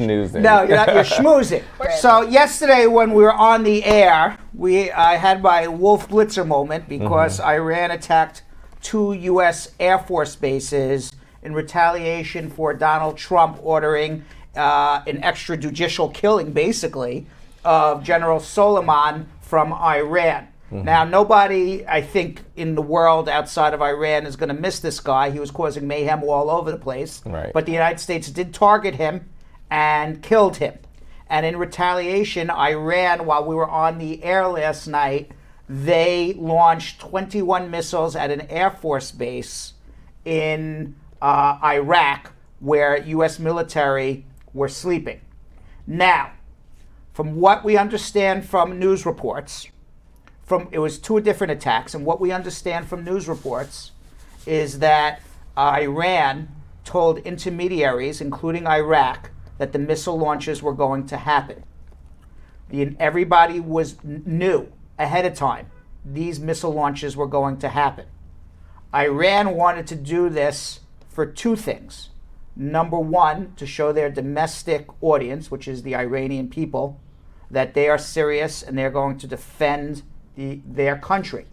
snoozing. No, you're not. You're schmoozing. So yesterday when we were on the air, I had my Wolf Blitzer moment because Iran attacked 2 U.S. Air Force bases in retaliation for Donald Trump ordering an extrajudicial killing, basically, of General Soleimani from Iran. Now, nobody, I think, in the world outside of Iran is going to miss this guy. He was causing mayhem all over the place. Right. But the United States did target him and killed him. And in retaliation, Iran, while we were on the air last night, they launched 21 missiles at an Air Force base in Iraq where U.S. military were sleeping. Now, from what we understand from news reports, it was 2 different attacks, and what we understand from news reports is that Iran told intermediaries, including Iraq, that the missile launches were going to happen. Everybody knew ahead of time these missile launches were going to happen. Iran wanted to do this for 2 things. Number 1, to show their domestic audience, which is the Iranian people, that they are serious and they're going to defend their country.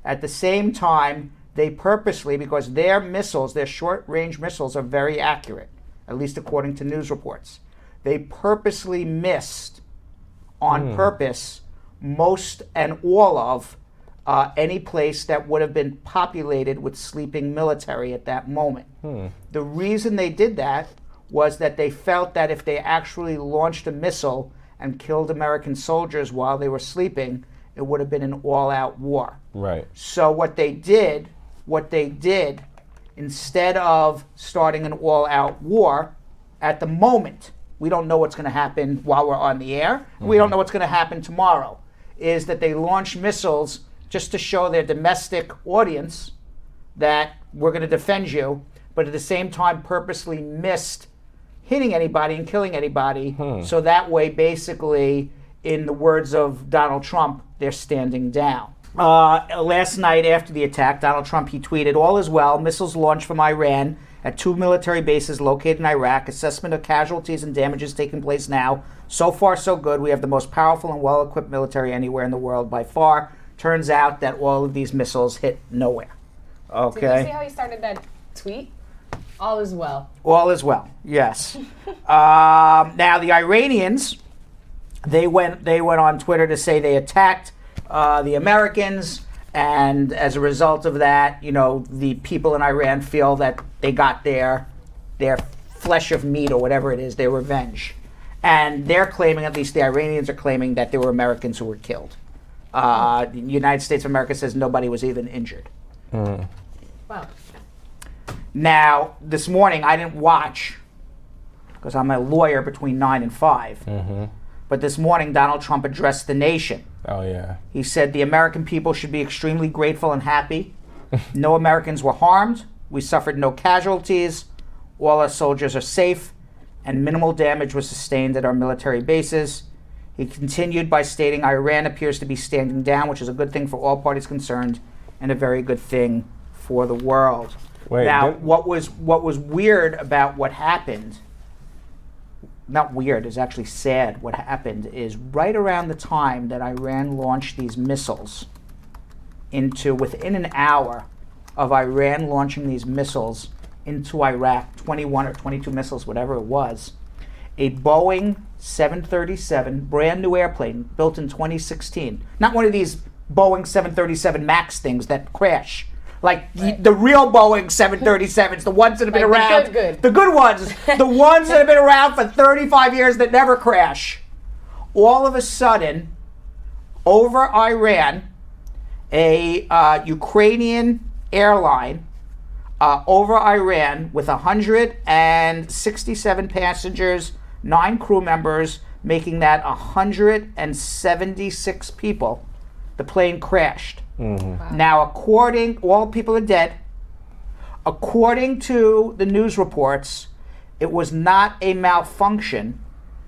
At the same time, they purposely, because their missiles, their short-range missiles, are very accurate, at least according to news reports, they purposely missed, on purpose, most and all of any place that would have been populated with sleeping military at that moment. The reason they did that was that they felt that if they actually launched a missile and killed American soldiers while they were sleeping, it would have been an all-out war. Right. So what they did, instead of starting an all-out war, at the moment, we don't know what's going to happen while we're on the air, we don't know what's going to happen tomorrow, is that they launch missiles just to show their domestic audience that we're going to defend you, but at the same time purposely missed hitting anybody and killing anybody. So that way, basically, in the words of Donald Trump, they're standing down. Last night after the attack, Donald Trump, he tweeted, "All is well. Missiles launched from Iran at 2 military bases located in Iraq. Assessment of casualties and damages taking place now. So far, so good. We have the most powerful and well-equipped military anywhere in the world by far. Turns out that all of these missiles hit nowhere." Okay. Did you see how he started that tweet? All is well. All is well, yes. Now, the Iranians, they went on Twitter to say they attacked the Americans, and as a result of that, the people in Iran feel that they got their flesh of meat or whatever it is, their revenge. And they're claiming, at least the Iranians are claiming, that there were Americans who were killed. The United States of America says nobody was even injured. Wow. Now, this morning, I didn't watch, because I'm a lawyer between 9 and 5. But this morning, Donald Trump addressed the nation. Oh, yeah. He said the American people should be extremely grateful and happy. No Americans were harmed. We suffered no casualties. All our soldiers are safe, and minimal damage was sustained at our military bases. He continued by stating Iran appears to be standing down, which is a good thing for all parties concerned and a very good thing for the world. Wait, now, what was weird about what happened, not weird, it's actually sad, what happened is right around the time that Iran launched these missiles within an hour of Iran launching these missiles into Iraq, 21 or 22 missiles, whatever it was, a Boeing 737, brand new airplane, built in 2016, not one of these Boeing 737 MAX things that crash, like the real Boeing 737s, the ones that have been around, the good ones, the ones that have been around for 35 years that never crash. All of a sudden, over Iran, a Ukrainian airline over Iran with 167 passengers, 9 crew members, making that 176 people. The plane crashed. Wow. Now, all people are dead. According to the news reports, it was not a malfunction.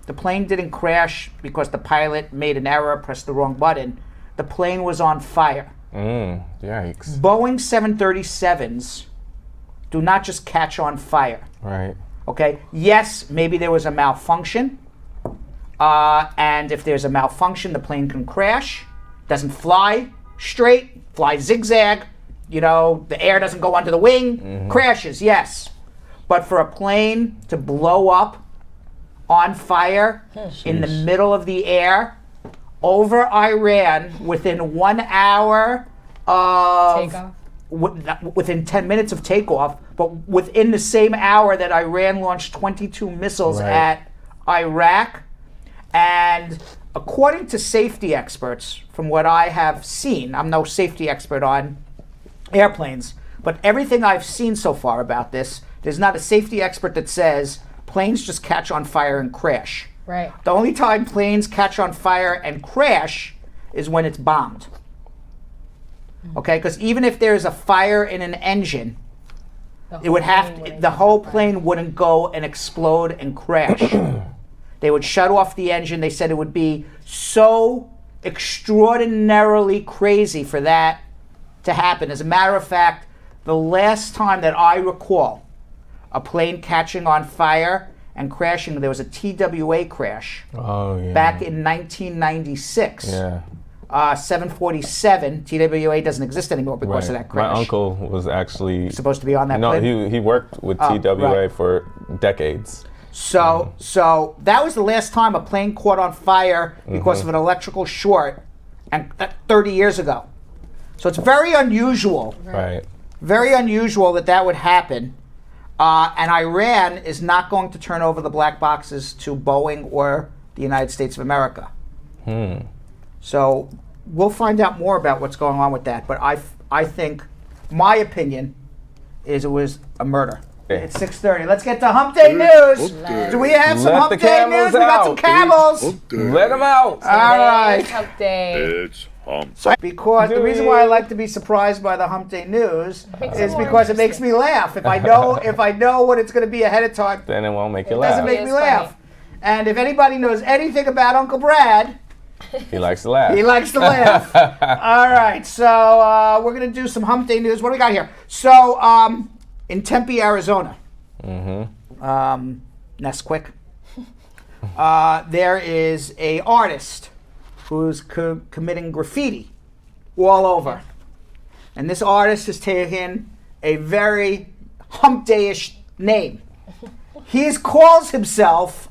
The plane didn't crash because the pilot made an error, pressed the wrong button. The plane was on fire. Yikes. Boeing 737s do not just catch on fire. Right. Okay, yes, maybe there was a malfunction, and if there's a malfunction, the plane can crash, doesn't fly straight, flies zigzag, the air doesn't go under the wing, crashes, yes. But for a plane to blow up on fire in the middle of the air over Iran within 1 hour of Takeoff. Within 10 minutes of takeoff, but within the same hour that Iran launched 22 missiles at Iraq. And according to safety experts, from what I have seen, I'm no safety expert on airplanes, but everything I've seen so far about this, there's not a safety expert that says planes just catch on fire and crash. Right. The only time planes catch on fire and crash is when it's bombed. Okay, because even if there's a fire in an engine, the whole plane wouldn't go and explode and crash. They would shut off the engine. They said it would be so extraordinarily crazy for that to happen. As a matter of fact, the last time that I recall a plane catching on fire and crashing, there was a TWA crash back in 1996. Yeah. 747. TWA doesn't exist anymore because of that crash. My uncle was actually supposed to be on that plane. No, he worked with TWA for decades. So that was the last time a plane caught on fire because of an electrical short, and 30 years ago. So it's very unusual. Right. Very unusual that would happen. And Iran is not going to turn over the black boxes to Boeing or the United States of America. So we'll find out more about what's going on with that. But I think, my opinion, is it was a murder. It's 6:30. Let's get to Hump Day News. Do we have some Hump Day news? We got some camels. Let them out. All right. Hump Day. It's hump. So, because the reason why I like to be surprised by the Hump Day news is because it makes me laugh. If I know what it's going to be ahead of time, Then it won't make you it laugh. doesn't make me It's laugh. funny. And if anybody knows anything about Uncle Brad, He likes to laugh. he likes to laugh. All right, so we're going to do some Hump Day news. What do we got here? So, in Tempe, Arizona, Nesquik, there is a artist who's committing graffiti all over. And this artist has taken a very Hump Day-ish name. He calls himself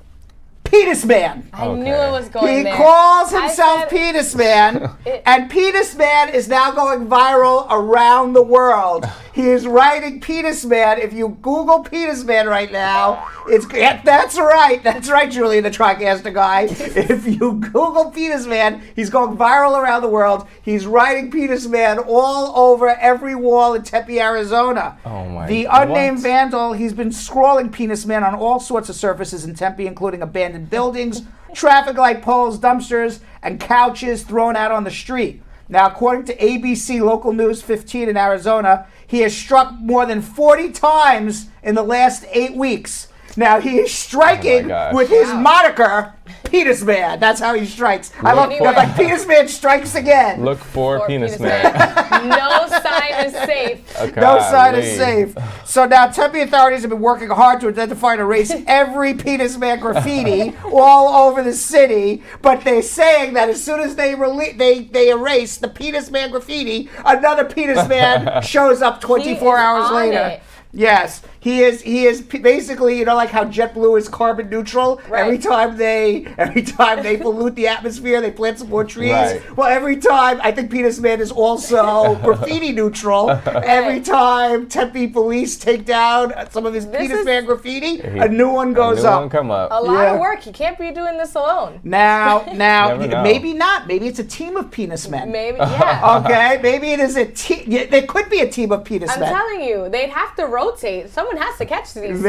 Penis Man. I knew it was going He there. calls I himself said- Penis Man, and Penis Man is now going viral around the world. He is writing Penis Man. If you Google Penis Man right now, that's right, Julian, the TriCaster guy. If you Google Penis Man, he's going viral around the world. He's writing Penis Man all over every wall in Tempe, Arizona. Oh my The God. unnamed vandal, he's been scrawling Penis Man on all sorts of surfaces in Tempe, including abandoned buildings, traffic light poles, dumpsters, and couches thrown out on the street. Now, according to ABC Local News 15 in Arizona, he has struck more than 40 times in the last 8 weeks. Now, he is striking gosh. with his moniker, Penis Man. That's how he strikes. I love for- like Penis Man strikes again. Look for Or Penis penis Man. No sign is safe. No sign is safe. So now Tempe authorities have been working hard to identify and erase every Penis Man graffiti all over the city, but they're saying that as soon as they erase the Penis Man graffiti, another Penis Man shows up 24 He is hours on later. it. Yes, he is basically, like how JetBlue is carbon neutral. Right. Every time they pollute the atmosphere, they plant some more trees. Right. Well, every time, I think Penis Man is also graffiti neutral. Every time Tempe police take down some of his Penis Man graffiti, a new one goes A new up. one come up. A lot Yeah. of work. You can't be doing this alone. Now, Never know. maybe not. Maybe it's a team of Penis Men. Maybe, yeah. Okay, maybe it is a team. Yeah, there could be a team of Penis I'm Men. telling you, they'd have to rotate. Someone has to catch this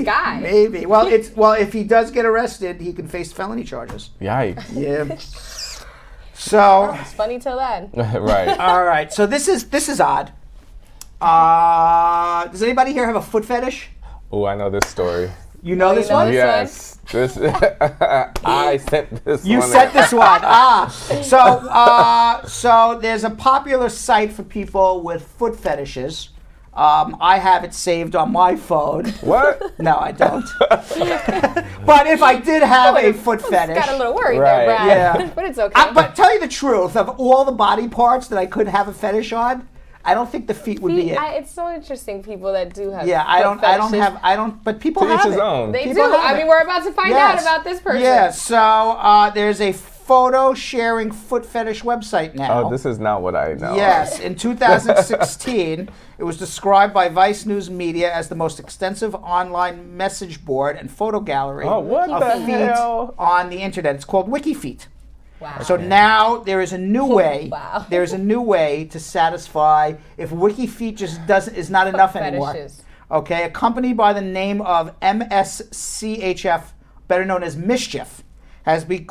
guy. Maybe. Well, if he does get arrested, he can face felony charges. Yikes. Yeah. So, It's funny till then. Right. all right. So this is odd. Does anybody here have a foot fetish? Oh, I know this story. You know this you know one? this Yes. This I sent this You one. sent this one. So there's a popular site for people with foot fetishes I have it saved on my phone. What? No, I don't. But if I did have a foot fetish, Got a little worried Right. there, Brad. Yeah. But it's okay. but tell you the truth, of all the body parts that I could have a fetish on, I don't think the feet would be it. It's so interesting, people that do have. Yeah, but people To each have his it. own. They People do. have I it. mean, we're about to find out about this person. Yeah, so there's a photo sharing foot fetish website now. Oh, this is not what I know. Yes, in 2016, it was described by Vice News Media as the most extensive online message board and photo gallery Oh, what of the feet hell? on the internet. It's called WikiFeet. Wow. So now there is a new way. Wow. There is a new way to satisfy if WikiFeet just is not enough anymore. fetishes. Okay, a company by the name of MSCHF, better known as Mischief, has been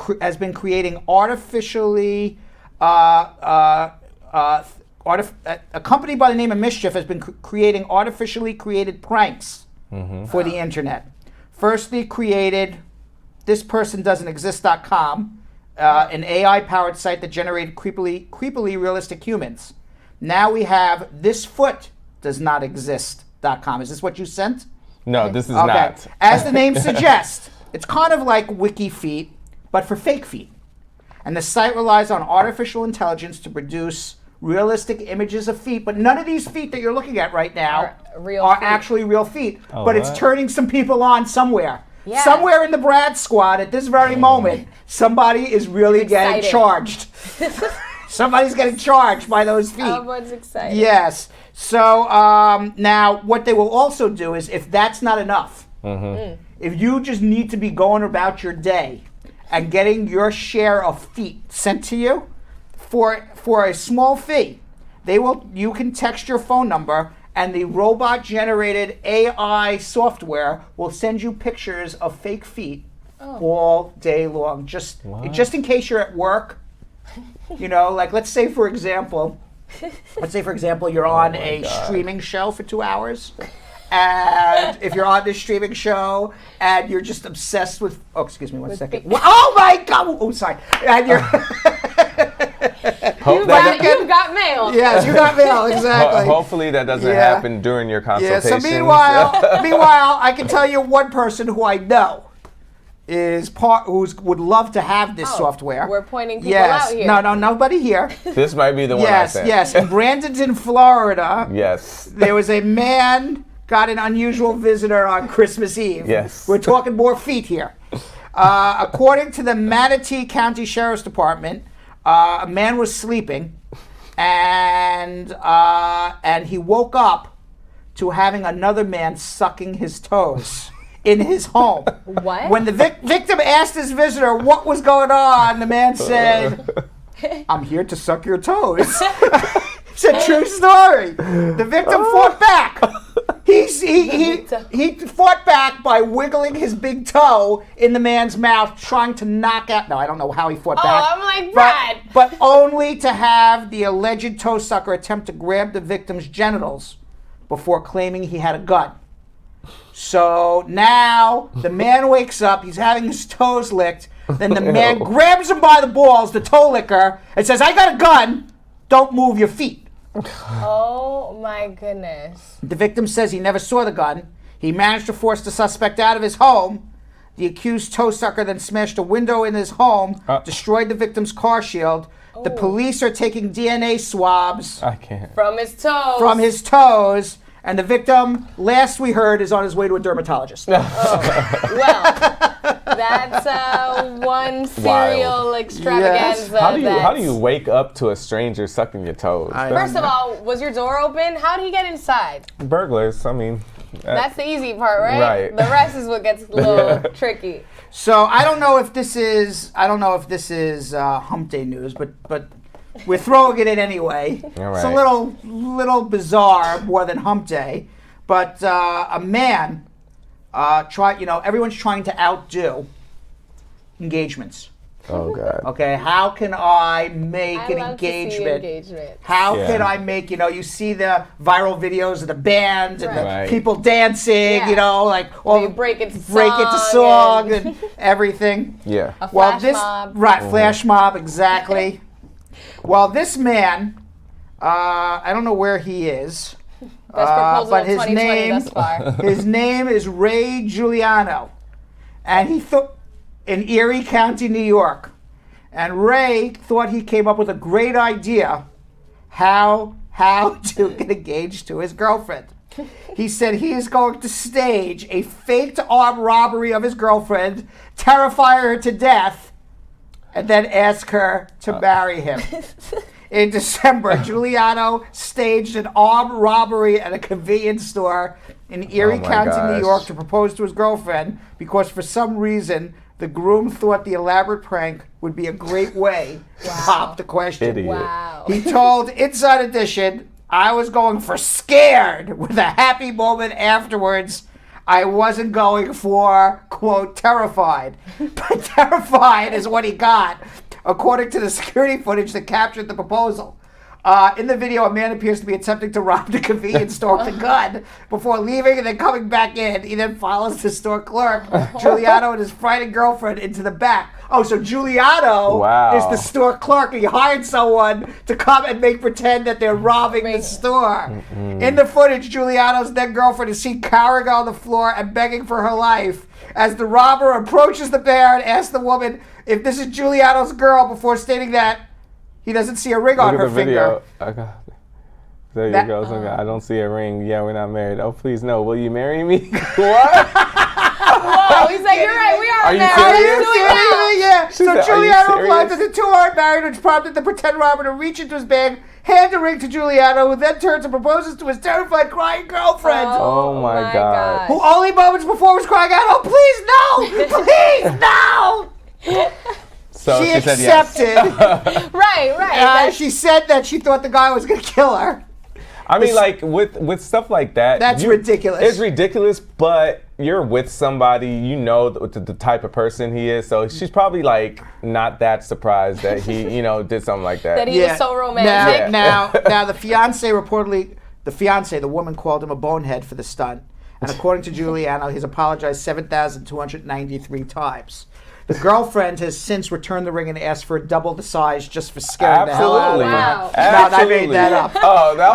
creating artificially. A company by the name of Mischief has been creating artificially created pranks for the internet. Firstly, created thispersondoesn'texist.com. An AI-powered site that generated creepily realistic humans. Now we have thisfootdoesnotexist.com. Is this what you sent? No, this is not. As the name suggests, it's kind of like WikiFeet, but for fake feet. And the site relies on artificial intelligence to produce realistic images of feet, but none of these feet that you're looking at right now are feet. actually real feet. Oh, but it's what? turning some people on somewhere. Yeah. Somewhere in the Brad squad at this very moment, somebody is really getting Excited. charged. Somebody's getting charged by those feet. Everyone's excited. Yes. So now what they will also do is, if that's not enough, if you just need to be going about your day and getting your share of feet sent to you for a small fee, you can text your phone number and the robot-generated AI software will send you pictures of fake feet all day long. Just in case you're at work, like let's say for example, you're on a streaming show for 2 hours. And if you're on this streaming show and you're just obsessed with, excuse me one second. Oh my God! Oh, sorry. And you're You've got mail. yes, you got mail exactly. Hopefully that doesn't Yeah. happen during your Yeah. consultation. So meanwhile, I can tell you one person who I know would love to have this software. We're pointing people Yes. out here. No, nobody here. This might be the one I Yes, sent. yes. In Bradenton, Florida, Yes. there was a man got an unusual visitor on Christmas Eve. Yes. We're talking more feet here. According to the Manatee County Sheriff's Department, a man was sleeping, and he woke up to having another man sucking his toes in his home. What? When the victim asked his visitor what was going on, the man said, "I'm here to suck your toes." It's a true story. The victim fought back. He fought back by wiggling his big toe in the man's mouth, trying to knock out. No, I don't know how he fought back. I'm like, Brad. But only to have the alleged toe sucker attempt to grab the victim's genitals before claiming he had a gun. So now the man wakes up. He's having his toes licked. Then the man grabs him by the balls, the toe licker, and says, "I got a gun. Don't move your feet." Oh my goodness. The victim says he never saw the gun. He managed to force the suspect out of his home. The accused toe sucker then smashed a window in his home, destroyed the victim's car shield. The police are taking DNA swabs I can't. From his toes. from his toes, and the victim, last we heard, is on his way to a dermatologist. Well, that's one serial extravaganza. Yes. How do you wake up to a stranger sucking your toes? First of all, was your door open? How did he get inside? Burglars. I mean. That's the easy part, right? Right. The rest is what gets a little tricky. So I don't know if this is hump day news, but we're throwing it in anyway. All It's a right. little bizarre, more than hump day. But a man everyone's trying to outdo engagements. Oh God. Okay, how can I make I an love engagement? to see engagement. How Yeah. can I make, you see the viral videos of the band and the Right. people dancing, Yeah. like all They break into song and everything. Yeah. A flash mob. Flash mob, exactly. Well, this man, I don't know where he is. Best proposal but of his 2020 name, thus far. his name is Ray Giuliano, and he thought in Erie County, New York, and Ray thought he came up with a great idea how to get engaged to his girlfriend. He said he is going to stage a faked armed robbery of his girlfriend, terrify her to death, and then ask her to marry him. In December, Giuliano staged an armed robbery at a convenience store in Erie County, New York, to propose to his girlfriend because for some reason the groom thought the elaborate prank would be a great way to pop the question. Idiot. Wow. He told Inside Edition, "I was going for scared with a happy moment afterwards. I wasn't going for, quote, terrified." But terrified is what he got, according to the security footage that captured the proposal. In the video, a man appears to be attempting to rob the convenience store with a gun before leaving and then coming back in. He then follows the store clerk, Giuliano, and his frightened girlfriend into the back. Oh, so Giuliano is the store clerk. He hired someone to come and pretend that they're robbing the store. In the footage, Giuliano's then girlfriend is seen cowering on the floor and begging for her life as the robber approaches the bear and asks the woman if this is Giuliano's girl before stating that he doesn't see a ring on her finger. There you go. I don't see a ring. Yeah, we're not married. Oh, please, no. Will you marry me? What? Whoa, he's like, you're right, we are you married. serious? Let's do it now. Yeah. She So said, Giuliano replied that the two aren't married, which prompted the pretend robber to reach into his bag, hand the ring to Giuliano, who then turns and proposes to his terrified, crying girlfriend. Oh my God. Who only moments before was crying out, "Oh, please, no! Please, no!" So she said yes. accepted. Right. She said that she thought the guy was going to kill her. I mean, like, with stuff like that. That's ridiculous. It's ridiculous, but you're with somebody, you know the type of person he is, so she's probably, like, not that surprised that he, did something like that. That he was so romantic. Now, the fiance reportedly, the woman called him a bonehead for the stunt. And according to Giuliano, he's apologized 7,293 times. The girlfriend has since returned the ring and asked for double the size just for scaring the hell out of her. Wow. No, I made that up. Oh, that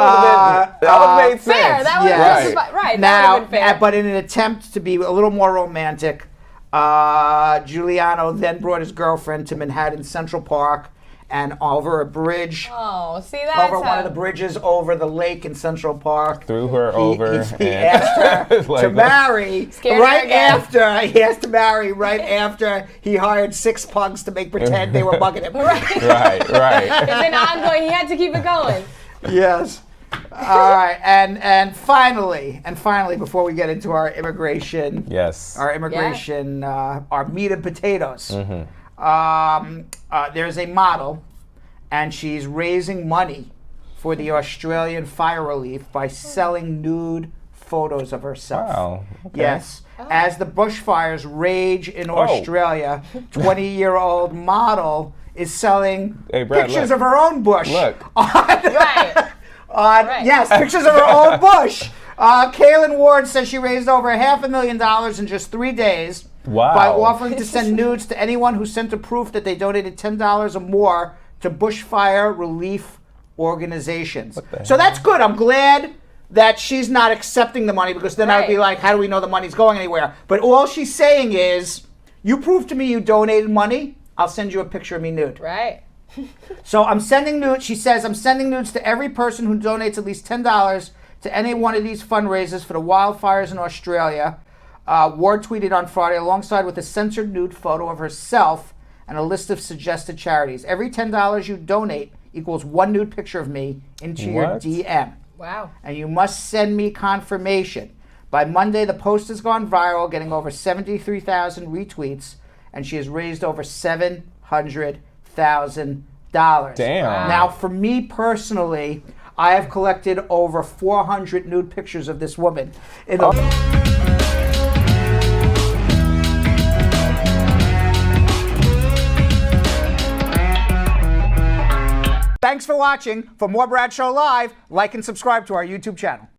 would have made sense. Fair. That would have right. Now, that would have been fair. but in an attempt to be a little more romantic, Giuliano then brought his girlfriend to Manhattan Central Park and over a bridge. Oh, see, that's Over one of the bridges over the lake in Central Park. Threw her over. He asked her to marry right after. He asked to marry right after he hired 6 punks to pretend they were bugging him. Right. It's been ongoing. He had to keep it going. Yes. All right, and finally, before we get into our immigration, our meat and potatoes. There's a model, and she's raising money for the Australian fire relief by selling nude photos of herself. Wow. Okay. Yes. As the bushfires rage in Australia, 20-year-old model is selling pictures of her own bush. Look. Yes, pictures of her own bush. Kaylin Ward says she raised over $500,000 in just 3 days. Wow. By offering to send nudes to anyone who sent a proof that they donated $10 or more to bushfire relief organizations. So that's good. I'm glad that she's not accepting the money, because then I'd be like, how do we know the money's going anywhere? But all she's saying is, you prove to me you donated money, I'll send you a picture of me nude. Right. So I'm sending nudes. She says, I'm sending nudes to every person who donates at least $10 to any one of these fundraisers for the wildfires in Australia. Ward tweeted on Friday alongside with a censored nude photo of herself and a list of suggested charities. Every $10 you donate equals 1 nude picture of me into your DM. Wow. And you must send me confirmation. By Monday, the post has gone viral, getting over 73,000 retweets, and she has raised over $700,000. Damn. Wow. Now, for me personally, I have collected over 400 nude pictures of this woman. Thanks for watching. For more Brad Show Live, like and subscribe to our YouTube channel.